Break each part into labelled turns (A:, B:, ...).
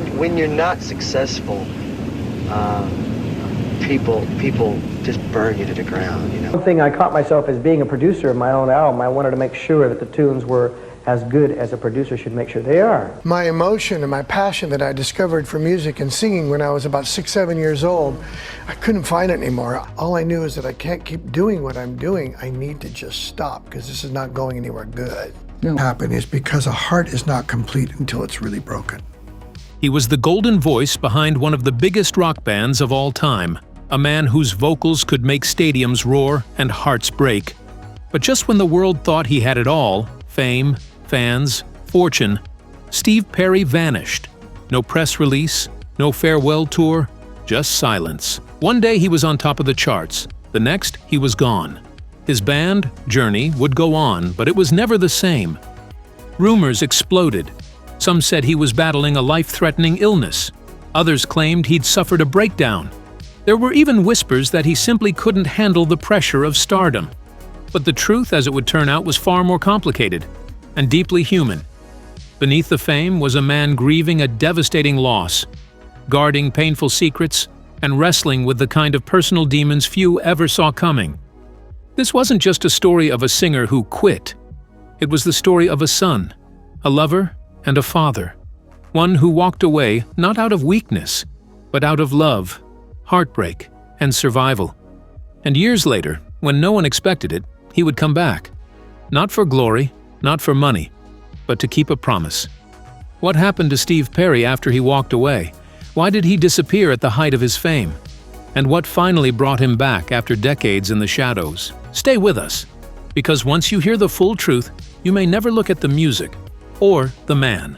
A: when you're not successful, people just burn you to the ground, you know.
B: One thing I caught myself as being a producer of my own album, I wanted to make sure that the tunes were as good as a producer should make sure they are.
C: My emotion and my passion that I discovered for music and singing when I was about 6, 7 years old, I couldn't find it anymore. All I knew is that I can't keep doing what I'm doing. I need to just stop because this is not going anywhere good. What happened is because a heart is not complete until it's really broken.
D: He was the golden voice behind one of the biggest rock bands of all time, a man whose vocals could make stadiums roar and hearts break. But just when the world thought he had it all, fame, fans, fortune, Steve Perry vanished. No press release, no farewell tour, just silence. One day he was on top of the charts, the next he was gone. His band, Journey, would go on, but it was never the same. Rumors exploded. Some said he was battling a life-threatening illness. Others claimed he'd suffered a breakdown. There were even whispers that he simply couldn't handle the pressure of stardom. But the truth, as it would turn out, was far more complicated and deeply human. Beneath the fame was a man grieving a devastating loss, guarding painful secrets, and wrestling with the kind of personal demons few ever saw coming. This wasn't just a story of a singer who quit. It was the story of a son, a lover, and a father. One who walked away not out of weakness, but out of love, heartbreak, and survival. And years later, when no one expected it, he would come back. Not for glory, not for money, but to keep a promise. What happened to Steve Perry after he walked away? Why did he disappear at the height of his fame? And what finally brought him back after decades in the shadows? Stay with us, because once you hear the full truth, you may never look at the music, or the man,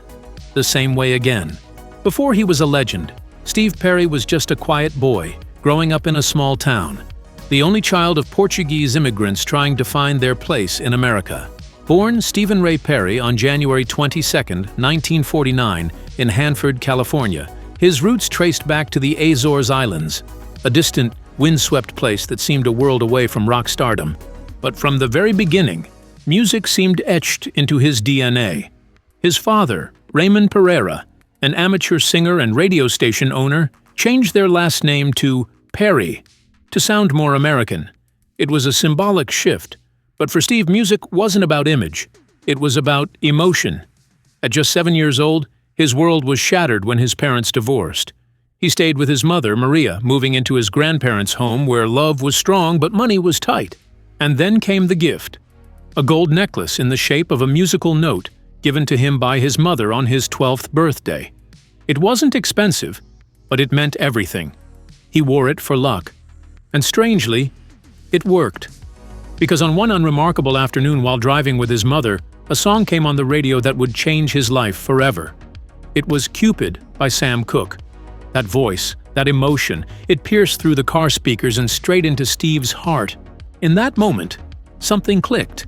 D: the same way again. Before he was a legend, Steve Perry was just a quiet boy, growing up in a small town, the only child of Portuguese immigrants trying to find their place in America. Born Stephen Ray Perry on January 22, 1949, in Hanford, California, his roots traced back to the Azores Islands, a distant, windswept place that seemed a world away from rock stardom. But from the very beginning, music seemed etched into his DNA. His father, Raymond Pereira, an amateur singer and radio station owner, changed their last name to Perry to sound more American. It was a symbolic shift, but for Steve, music wasn't about image. It was about emotion. At just 7 years old, his world was shattered when his parents divorced. He stayed with his mother, Maria, moving into his grandparents' home where love was strong but money was tight. And then came the gift, a gold necklace in the shape of a musical note given to him by his mother on his 12th birthday. It wasn't expensive, but it meant everything. He wore it for luck. And strangely, it worked. Because on one unremarkable afternoon while driving with his mother, a song came on the radio that would change his life forever. It was Cupid by Sam Cooke. That voice, that emotion, it pierced through the car speakers and straight into Steve's heart. In that moment, something clicked.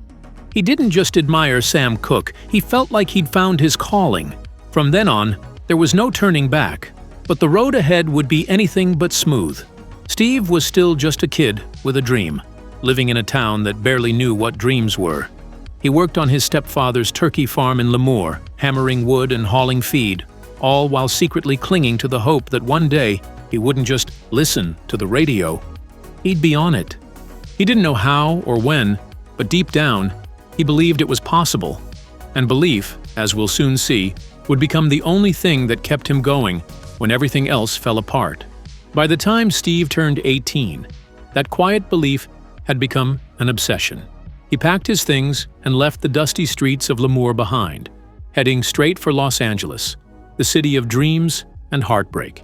D: He didn't just admire Sam Cooke, he felt like he'd found his calling. From then on, there was no turning back, but the road ahead would be anything but smooth. Steve was still just a kid with a dream, living in a town that barely knew what dreams were. He worked on his stepfather's turkey farm in Lemoore, hammering wood and hauling feed, all while secretly clinging to the hope that one day he wouldn't just listen to the radio. He'd be on it. He didn't know how or when, but deep down, he believed it was possible. And belief, as we'll soon see, would become the only thing that kept him going when everything else fell apart. By the time Steve turned 18, that quiet belief had become an obsession. He packed his things and left the dusty streets of Lemoore behind, heading straight for Los Angeles, the city of dreams and heartbreak.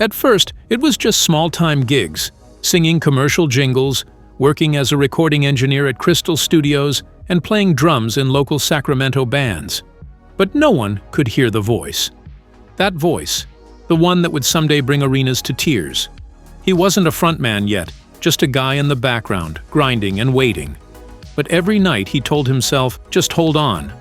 D: At first, it was just small-time gigs, singing commercial jingles, working as a recording engineer at Crystal Studios, and playing drums in local Sacramento bands. But no one could hear the voice. That voice, the one that would someday bring arenas to tears. He wasn't a frontman yet, just a guy in the background, grinding and waiting. But every night he told himself, just hold on.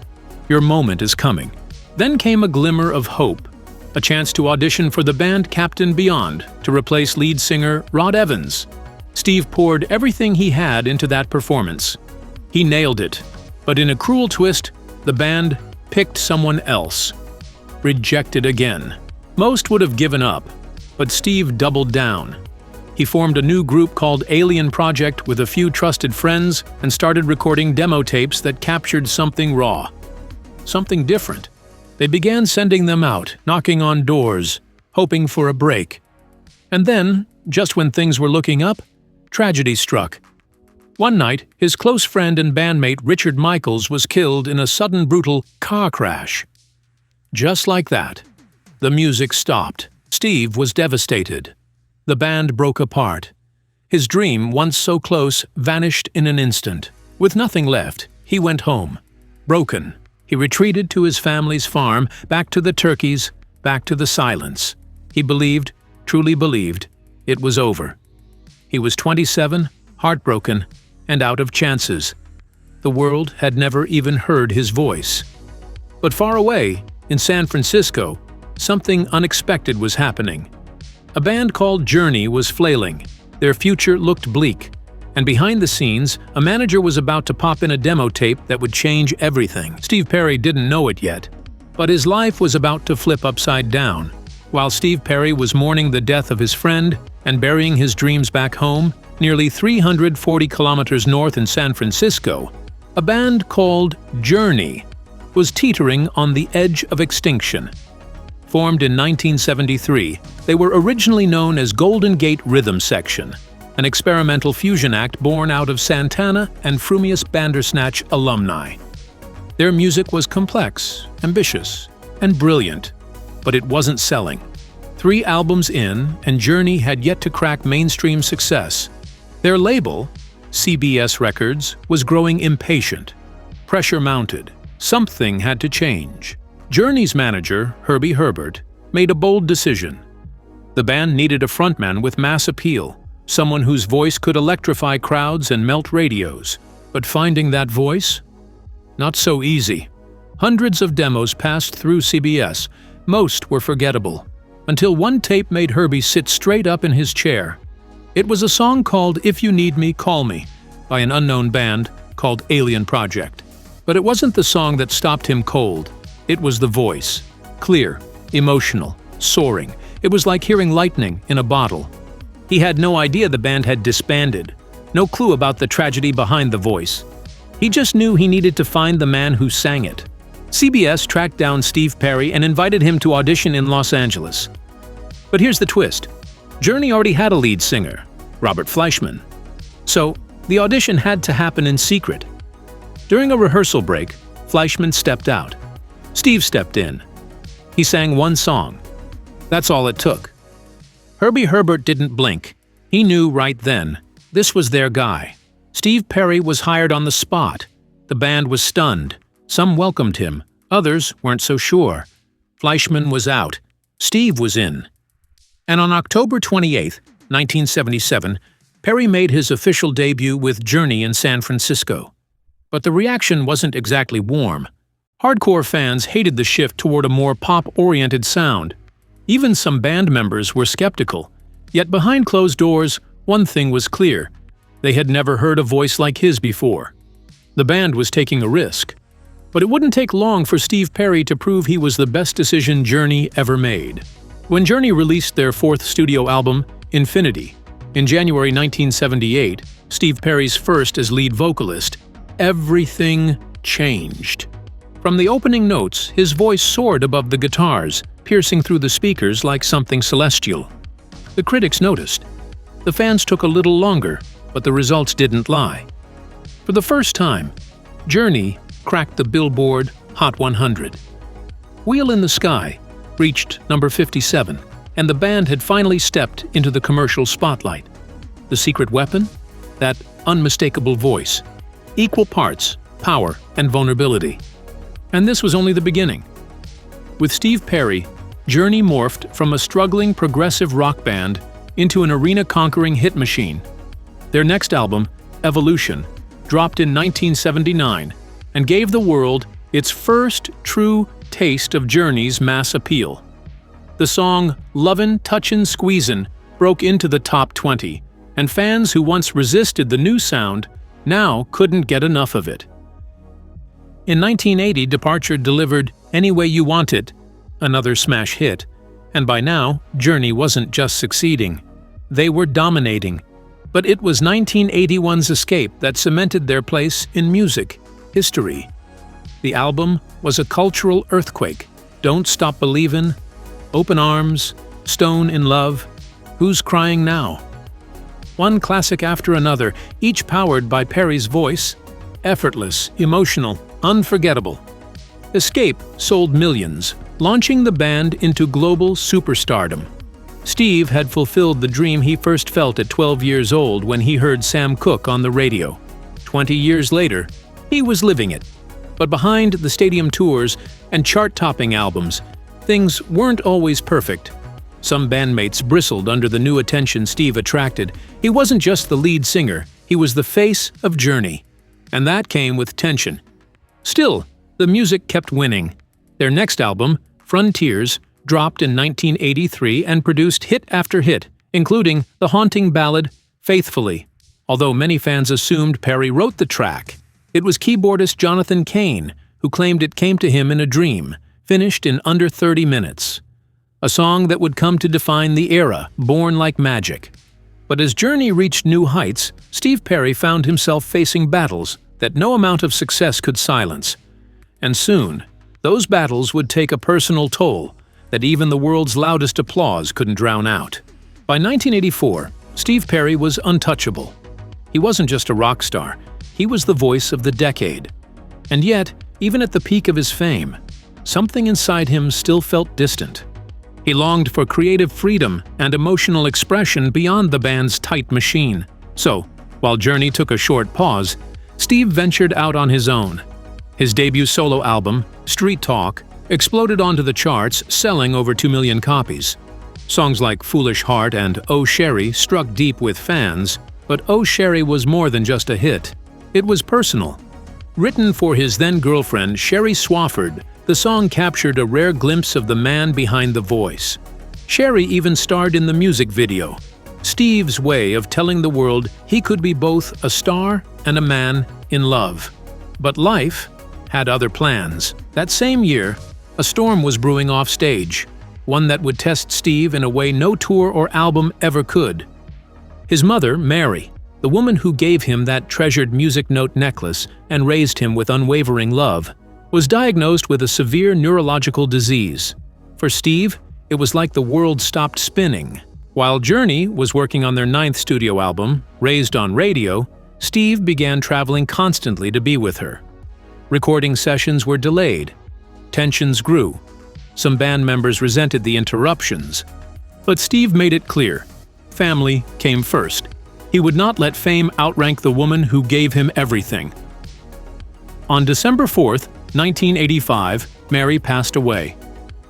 D: Your moment is coming. Then came a glimmer of hope, a chance to audition for the band Captain Beyond to replace lead singer Rod Evans. Steve poured everything he had into that performance. He nailed it, but in a cruel twist, the band picked someone else. Rejected again. Most would have given up, but Steve doubled down. He formed a new group called Alien Project with a few trusted friends and started recording demo tapes that captured something raw, something different. They began sending them out, knocking on doors, hoping for a break. And then, just when things were looking up, tragedy struck. One night, his close friend and bandmate Richard Michaels was killed in a sudden brutal car crash. Just like that, the music stopped. Steve was devastated. The band broke apart. His dream, once so close, vanished in an instant. With nothing left, he went home. Broken, he retreated to his family's farm, back to the turkeys, back to the silence. He believed, truly believed, it was over. He was 27, heartbroken, and out of chances. The world had never even heard his voice. But far away, in San Francisco, something unexpected was happening. A band called Journey was flailing. Their future looked bleak. And behind the scenes, a manager was about to pop in a demo tape that would change everything. Steve Perry didn't know it yet, but his life was about to flip upside down. While Steve Perry was mourning the death of his friend and burying his dreams back home, nearly 340 kilometers north in San Francisco, a band called Journey was teetering on the edge of extinction. Formed in 1973, they were originally known as Golden Gate Rhythm Section, an experimental fusion act born out of Santana and Frumious Bandersnatch alumni. Their music was complex, ambitious, and brilliant, but it wasn't selling. 3 albums in, and Journey had yet to crack mainstream success. Their label, CBS Records, was growing impatient. Pressure mounted. Something had to change. Journey's manager, Herbie Herbert, made a bold decision. The band needed a frontman with mass appeal, someone whose voice could electrify crowds and melt radios. But finding that voice? Not so easy. Hundreds of demos passed through CBS. Most were forgettable, until one tape made Herbie sit straight up in his chair. It was a song called If You Need Me, Call Me, by an unknown band called Alien Project. But it wasn't the song that stopped him cold. It was the voice. Clear, emotional, soaring. It was like hearing lightning in a bottle. He had no idea the band had disbanded. No clue about the tragedy behind the voice. He just knew he needed to find the man who sang it. CBS tracked down Steve Perry and invited him to audition in Los Angeles. But here's the twist. Journey already had a lead singer, Robert Fleischman. So, the audition had to happen in secret. During a rehearsal break, Fleischman stepped out. Steve stepped in. He sang one song. That's all it took. Herbie Herbert didn't blink. He knew right then. This was their guy. Steve Perry was hired on the spot. The band was stunned. Some welcomed him. Others weren't so sure. Fleischman was out. Steve was in. And on October 28, 1977, Perry made his official debut with Journey in San Francisco. But the reaction wasn't exactly warm. Hardcore fans hated the shift toward a more pop-oriented sound. Even some band members were skeptical. Yet behind closed doors, one thing was clear. They had never heard a voice like his before. The band was taking a risk. But it wouldn't take long for Steve Perry to prove he was the best decision Journey ever made. When Journey released their 4th studio album, Infinity, in January 1978, Steve Perry's first as lead vocalist, everything changed. From the opening notes, his voice soared above the guitars, piercing through the speakers like something celestial. The critics noticed. The fans took a little longer, but the results didn't lie. For the first time, Journey cracked the Billboard Hot 100. Wheel in the Sky reached number 57, and the band had finally stepped into the commercial spotlight. The secret weapon? That unmistakable voice. Equal parts power and vulnerability. And this was only the beginning. With Steve Perry, Journey morphed from a struggling progressive rock band into an arena-conquering hit machine. Their next album, Evolution, dropped in 1979 and gave the world its first true taste of Journey's mass appeal. The song Lovin', Touchin', Squeezin' broke into the top 20, and fans who once resisted the new sound now couldn't get enough of it. In 1980, Departure delivered Any Way You Want It, another smash hit, And by now, Journey wasn't just succeeding. They were dominating. But it was 1981's Escape that cemented their place in music history. The album was a cultural earthquake. Don't Stop Believin', Open Arms, Stone in Love, Who's Crying Now? One classic after another, each powered by Perry's voice, effortless, emotional, unforgettable. Escape sold millions, launching the band into global superstardom. Steve had fulfilled the dream he first felt at 12 years old when he heard Sam Cooke on the radio. 20 years later, he was living it. But behind the stadium tours and chart-topping albums, things weren't always perfect. Some bandmates bristled under the new attention Steve attracted. He wasn't just the lead singer, he was the face of Journey. And that came with tension. Still, the music kept winning. Their next album, Frontiers, dropped in 1983 and produced hit after hit, including the haunting ballad Faithfully. Although many fans assumed Perry wrote the track, it was keyboardist Jonathan Cain who claimed it came to him in a dream, finished in under 30 minutes. A song that would come to define the era, born like magic. But as Journey reached new heights, Steve Perry found himself facing battles that no amount of success could silence. And soon, those battles would take a personal toll that even the world's loudest applause couldn't drown out. By 1984, Steve Perry was untouchable. He wasn't just a rock star, he was the voice of the decade. And yet, even at the peak of his fame, something inside him still felt distant. He longed for creative freedom and emotional expression beyond the band's tight machine. So, while Journey took a short pause, Steve ventured out on his own. His debut solo album, Street Talk, exploded onto the charts, selling over 2 million copies. Songs like Foolish Heart and Oh Sherry struck deep with fans, but Oh Sherry was more than just a hit. It was personal. Written for his then-girlfriend Sherry Swafford, the song captured a rare glimpse of the man behind the voice. Sherry even starred in the music video, Steve's way of telling the world he could be both a star and a man in love. But life had other plans. That same year, a storm was brewing off stage, one that would test Steve in a way no tour or album ever could. His mother, Mary, the woman who gave him that treasured music note necklace and raised him with unwavering love, was diagnosed with a severe neurological disease. For Steve, it was like the world stopped spinning. While Journey was working on their 9th studio album, Raised on Radio, Steve began traveling constantly to be with her. Recording sessions were delayed. Tensions grew. Some band members resented the interruptions. But Steve made it clear. Family came first. He would not let fame outrank the woman who gave him everything. On December 4th, 1985, Mary passed away.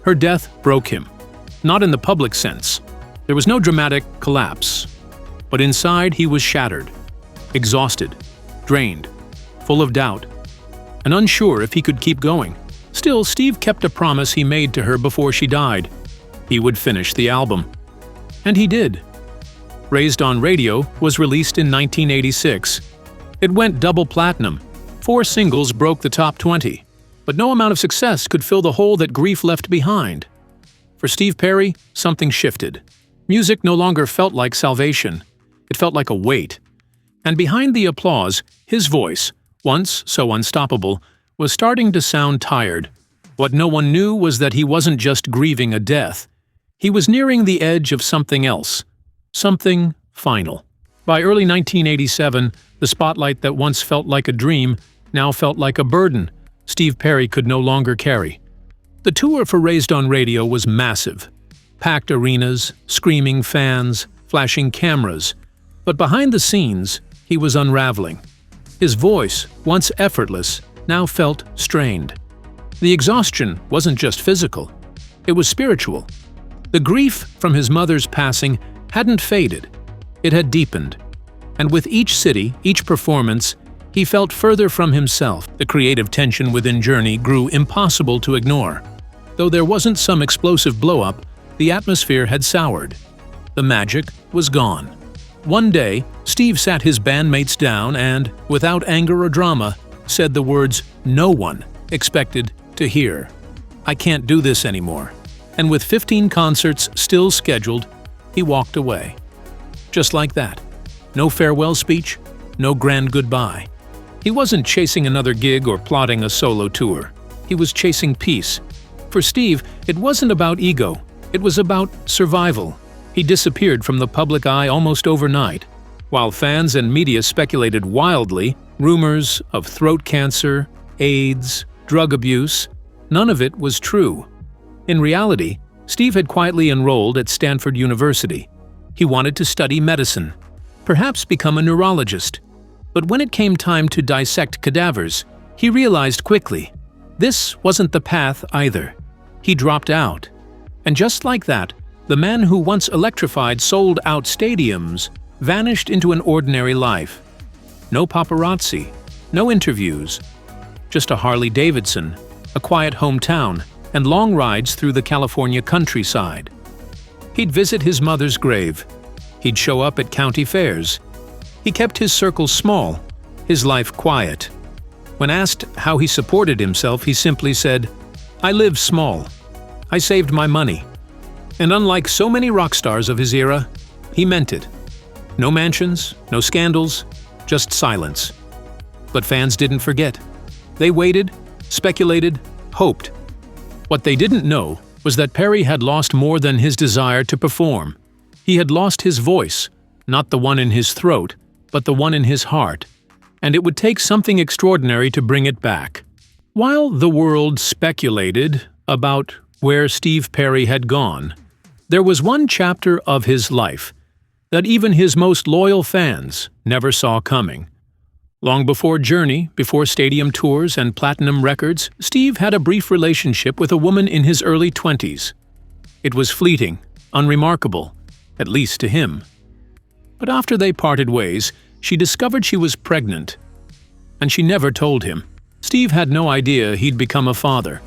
D: Her death broke him. Not in the public sense. There was no dramatic collapse. But inside he was shattered, exhausted, drained, full of doubt, and unsure if he could keep going. Still, Steve kept a promise he made to her before she died. He would finish the album. And he did. Raised on Radio was released in 1986. It went double platinum. 4 singles broke the top 20. But no amount of success could fill the hole that grief left behind. For Steve Perry, something shifted. Music no longer felt like salvation. It felt like a weight. And behind the applause, his voice, once so unstoppable, was starting to sound tired. What no one knew was that he wasn't just grieving a death. He was nearing the edge of something else. Something final. By early 1987, the spotlight that once felt like a dream now felt like a burden Steve Perry could no longer carry. The tour for Raised on Radio was massive. Packed arenas, screaming fans, flashing cameras. But behind the scenes, he was unraveling. His voice, once effortless, now felt strained. The exhaustion wasn't just physical, it was spiritual. The grief from his mother's passing hadn't faded, it had deepened. And with each city, each performance, he felt further from himself. The creative tension within Journey grew impossible to ignore. Though there wasn't some explosive blow-up, the atmosphere had soured. The magic was gone. One day, Steve sat his bandmates down and, without anger or drama, said the words no one expected to hear. "I can't do this anymore." and with 15 concerts still scheduled, he walked away. Just like that. No farewell speech, no grand goodbye. He wasn't chasing another gig or plotting a solo tour. He was chasing peace. For Steve, it wasn't about ego. It was about survival. He disappeared from the public eye almost overnight. While fans and media speculated wildly, rumors of throat cancer, AIDS, drug abuse, none of it was true. In reality, Steve had quietly enrolled at Stanford University. He wanted to study medicine, perhaps become a neurologist. But when it came time to dissect cadavers, he realized quickly, this wasn't the path either. He dropped out. And just like that, the man who once electrified sold-out stadiums vanished into an ordinary life. No paparazzi, no interviews, just a Harley Davidson, a quiet hometown, and long rides through the California countryside. He'd visit his mother's grave. He'd show up at county fairs. He kept his circle small, his life quiet. When asked how he supported himself, he simply said, "I live small. I saved my money." And unlike so many rock stars of his era, he meant it. No mansions, no scandals, just silence. But fans didn't forget. They waited, speculated, hoped. What they didn't know was that Perry had lost more than his desire to perform. He had lost his voice, not the one in his throat, but the one in his heart. And it would take something extraordinary to bring it back. While the world speculated about where Steve Perry had gone, there was one chapter of his life that even his most loyal fans never saw coming. Long before Journey, before stadium tours and platinum records, Steve had a brief relationship with a woman in his early 20s. It was fleeting, unremarkable, at least to him. But after they parted ways, she discovered she was pregnant. And she never told him. Steve had no idea he'd become a father.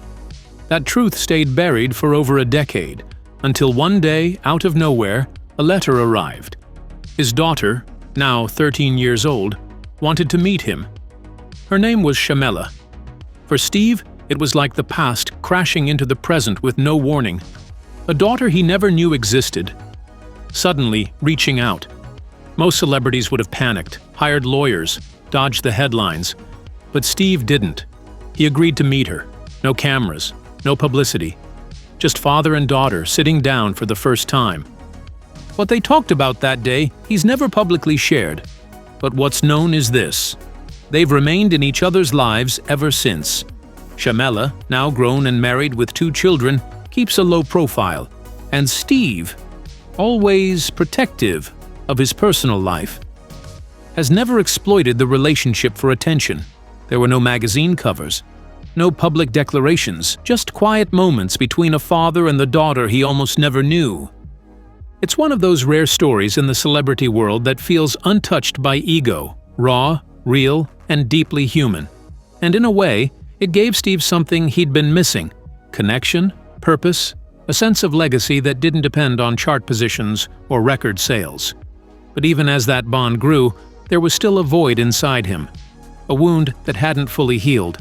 D: That truth stayed buried for over a decade, until one day, out of nowhere, a letter arrived. His daughter, now 13 years old, wanted to meet him. Her name was Shamela. For Steve, it was like the past crashing into the present with no warning. A daughter he never knew existed, suddenly reaching out. Most celebrities would have panicked, hired lawyers, dodged the headlines. But Steve didn't. He agreed to meet her. No cameras, no publicity. Just father and daughter sitting down for the first time. What they talked about that day, he's never publicly shared. But what's known is this. They've remained in each other's lives ever since. Shamela, now grown and married with 2 children, keeps a low profile. And Steve, always protective of his personal life, has never exploited the relationship for attention. There were no magazine covers, no public declarations, just quiet moments between a father and the daughter he almost never knew. It's one of those rare stories in the celebrity world that feels untouched by ego, raw, real, and deeply human. And in a way, it gave Steve something he'd been missing: connection, purpose, a sense of legacy that didn't depend on chart positions or record sales. But even as that bond grew, there was still a void inside him, a wound that hadn't fully healed.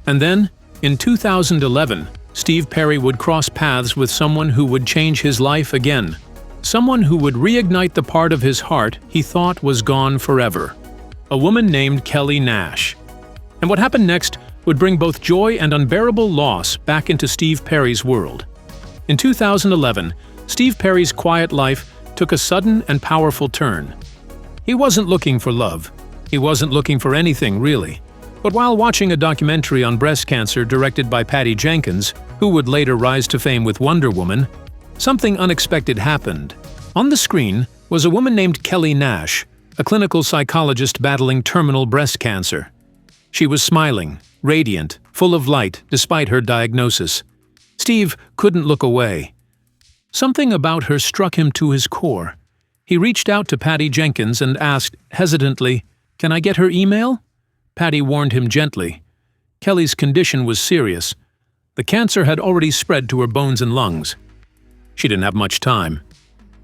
D: And then, in 2011, Steve Perry would cross paths with someone who would change his life again. Someone who would reignite the part of his heart he thought was gone forever. A woman named Kelly Nash. And what happened next would bring both joy and unbearable loss back into Steve Perry's world. In 2011, Steve Perry's quiet life took a sudden and powerful turn. He wasn't looking for love. He wasn't looking for anything, really. But while watching a documentary on breast cancer directed by Patty Jenkins, who would later rise to fame with Wonder Woman, something unexpected happened. On the screen was a woman named Kelly Nash, a clinical psychologist battling terminal breast cancer. She was smiling, radiant, full of light despite her diagnosis. Steve couldn't look away. Something about her struck him to his core. He reached out to Patty Jenkins and asked, hesitantly, "Can I get her email?" Patty warned him gently. Kelly's condition was serious. The cancer had already spread to her bones and lungs. She didn't have much time.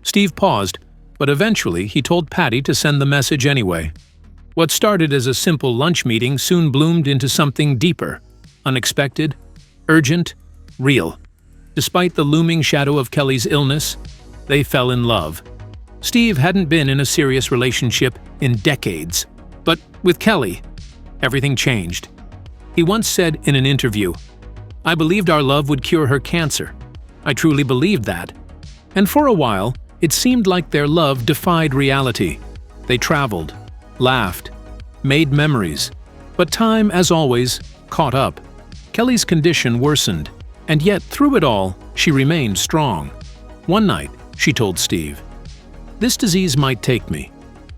D: Steve paused, but eventually he told Patty to send the message anyway. What started as a simple lunch meeting soon bloomed into something deeper, unexpected, urgent, real. Despite the looming shadow of Kelly's illness, they fell in love. Steve hadn't been in a serious relationship in decades, but with Kelly, everything changed. He once said in an interview, "I believed our love would cure her cancer. I truly believed that." And for a while, it seemed like their love defied reality. They traveled, laughed, made memories. But time, as always, caught up. Kelly's condition worsened, and yet through it all, she remained strong. One night, she told Steve, "This disease might take me,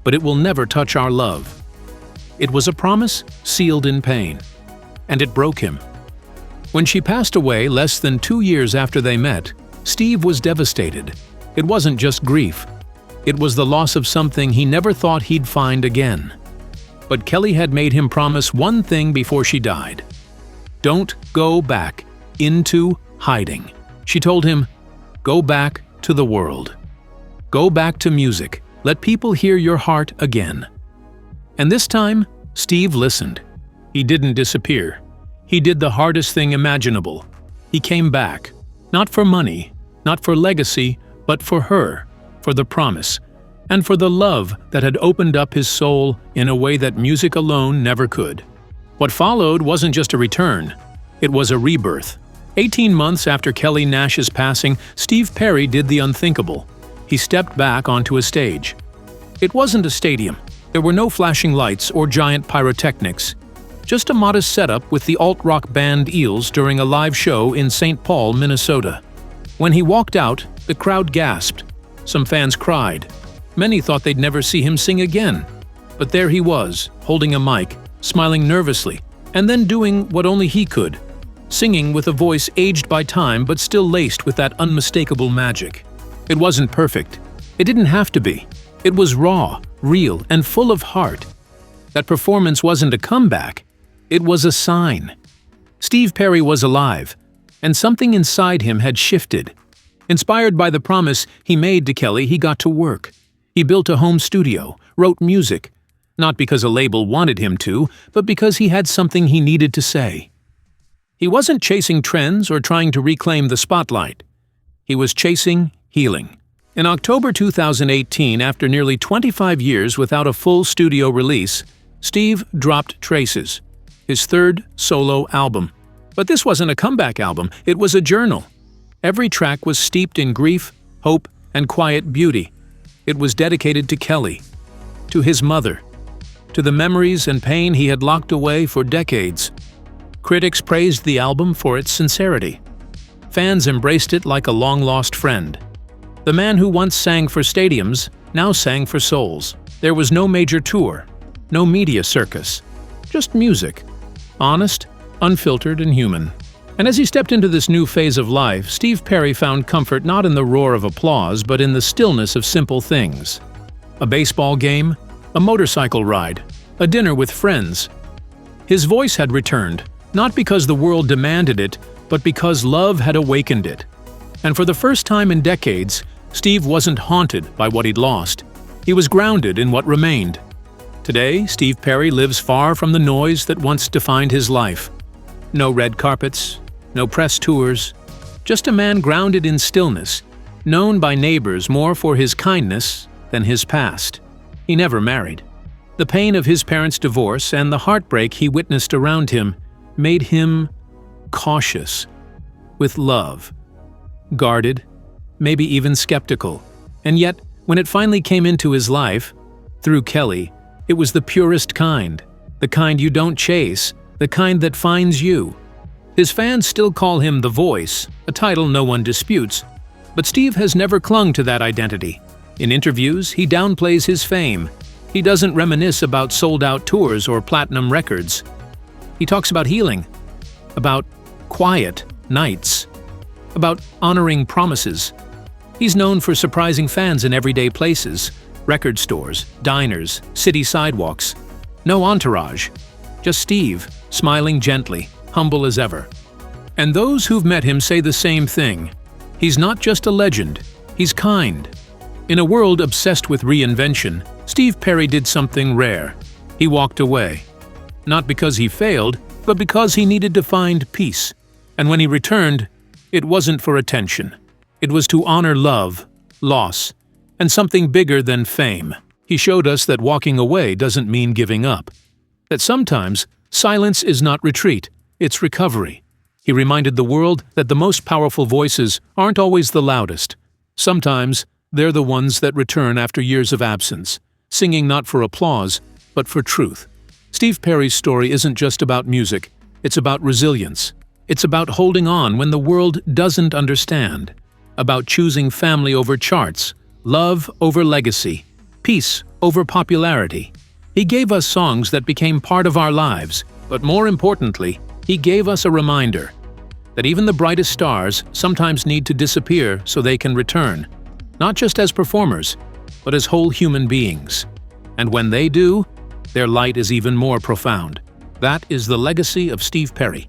D: but it will never touch our love." It was a promise sealed in pain, and it broke him. When she passed away less than 2 years after they met, Steve was devastated. It wasn't just grief. It was the loss of something he never thought he'd find again. But Kelly had made him promise one thing before she died. "Don't go back into hiding." She told him, "Go back to the world. Go back to music. Let people hear your heart again." And this time, Steve listened. He didn't disappear. He did the hardest thing imaginable. He came back, not for money, not for legacy, but for her, for the promise, and for the love that had opened up his soul in a way that music alone never could. What followed wasn't just a return, it was a rebirth. 18 months after Kelly Nash's passing, Steve Perry did the unthinkable. He stepped back onto a stage. It wasn't a stadium. There were no flashing lights or giant pyrotechnics. Just a modest setup with the alt-rock band Eels during a live show in St. Paul, Minnesota. When he walked out, the crowd gasped. Some fans cried. Many thought they'd never see him sing again. But there he was, holding a mic, smiling nervously, and then doing what only he could, singing with a voice aged by time but still laced with that unmistakable magic. It wasn't perfect. It didn't have to be. It was raw, real, and full of heart. That performance wasn't a comeback. It was a sign. Steve Perry was alive, and something inside him had shifted. Inspired by the promise he made to Kelly, he got to work. He built a home studio, wrote music, not because a label wanted him to, but because he had something he needed to say. He wasn't chasing trends or trying to reclaim the spotlight. He was chasing healing. In October 2018, after nearly 25 years without a full studio release, Steve dropped Traces, his third solo album. But this wasn't a comeback album, it was a journal. Every track was steeped in grief, hope, and quiet beauty. It was dedicated to Kelly, to his mother, to the memories and pain he had locked away for decades. Critics praised the album for its sincerity. Fans embraced it like a long-lost friend. The man who once sang for stadiums now sang for souls. There was no major tour, no media circus, just music, honest, unfiltered, and human. And as he stepped into this new phase of life, Steve Perry found comfort not in the roar of applause, but in the stillness of simple things. A baseball game, a motorcycle ride, a dinner with friends. His voice had returned, not because the world demanded it, but because love had awakened it. And for the first time in decades, Steve wasn't haunted by what he'd lost. He was grounded in what remained. Today, Steve Perry lives far from the noise that once defined his life. No red carpets, no press tours, just a man grounded in stillness, known by neighbors more for his kindness than his past. He never married. The pain of his parents' divorce and the heartbreak he witnessed around him made him cautious, with love, guarded, maybe even skeptical. And yet, when it finally came into his life, through Kelly, it was the purest kind, the kind you don't chase, the kind that finds you. His fans still call him The Voice, a title no one disputes, but Steve has never clung to that identity. In interviews, he downplays his fame. He doesn't reminisce about sold-out tours or platinum records. He talks about healing, about quiet nights, about honoring promises. He's known for surprising fans in everyday places, record stores, diners, city sidewalks. No entourage, just Steve, smiling gently, humble as ever. And those who've met him say the same thing. He's not just a legend, he's kind. In a world obsessed with reinvention, Steve Perry did something rare. He walked away. Not because he failed, but because he needed to find peace. And when he returned, It wasn't for attention. It was to honor love, loss, and something bigger than fame. He showed us that walking away doesn't mean giving up. That sometimes silence is not retreat, it's recovery. He reminded the world that the most powerful voices aren't always the loudest. Sometimes they're the ones that return after years of absence, singing not for applause, but for truth. Steve Perry's story isn't just about music, it's about resilience. It's about holding on when the world doesn't understand, about choosing family over charts, love over legacy, peace over popularity. He gave us songs that became part of our lives, but more importantly, he gave us a reminder that even the brightest stars sometimes need to disappear so they can return, not just as performers, but as whole human beings. And when they do, their light is even more profound. That is the legacy of Steve Perry.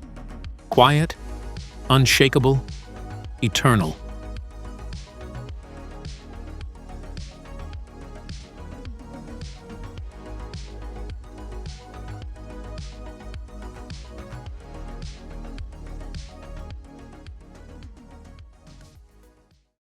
D: Quiet, unshakable, eternal.